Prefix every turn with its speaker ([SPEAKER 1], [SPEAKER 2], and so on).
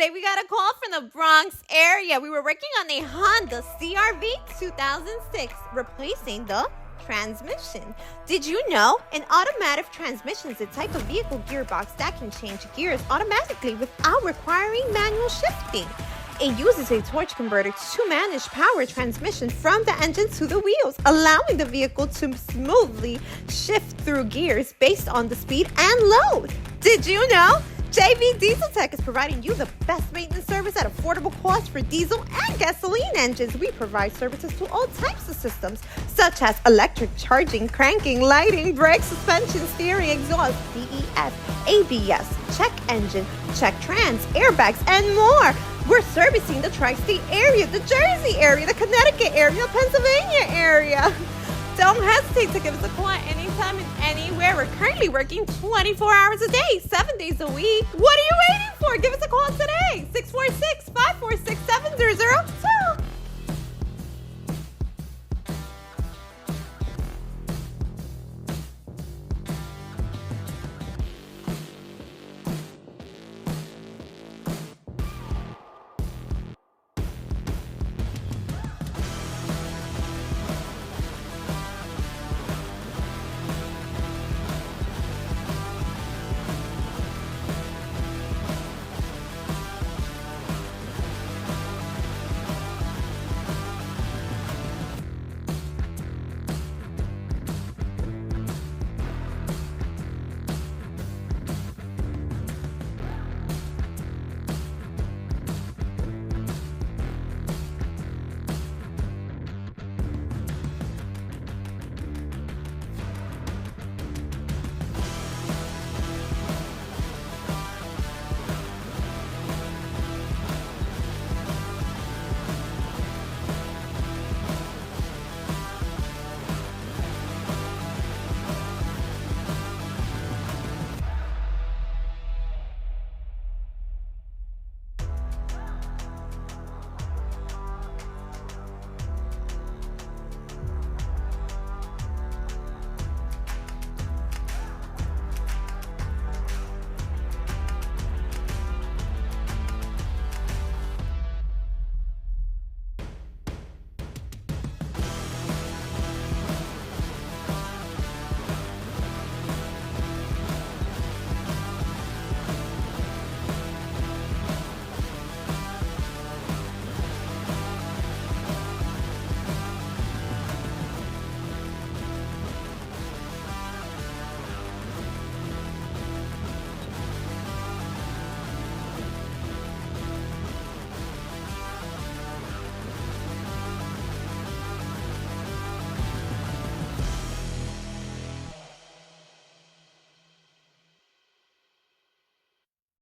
[SPEAKER 1] today we got a call from the Bronx area. We were working on a Honda CRV 2006, replacing the transmission. Did you know an automatic transmission is a type of vehicle gearbox that can change gears automatically without requiring manual shifting? It uses a torque converter to manage power transmission from the engine to the wheels, allowing the vehicle to smoothly shift through gears based on the speed and load. Did you know JV.dieselTech is providing you the best maintenance service at affordable cost for diesel and gasoline engines. We provide services to all types of systems, such as electric charging, cranking, lighting, brake, suspension, steering, exhaust, DEF, ABS, check engine, check trans, airbags, and more. We're servicing the tri-state area, the Jersey area, the Connecticut area, Pennsylvania area. Don't hesitate to give us a call anytime and anywhere. We're currently working 24 hours a day, 7 days a week. What are you waiting for? Give us a call today, 646-546-7002.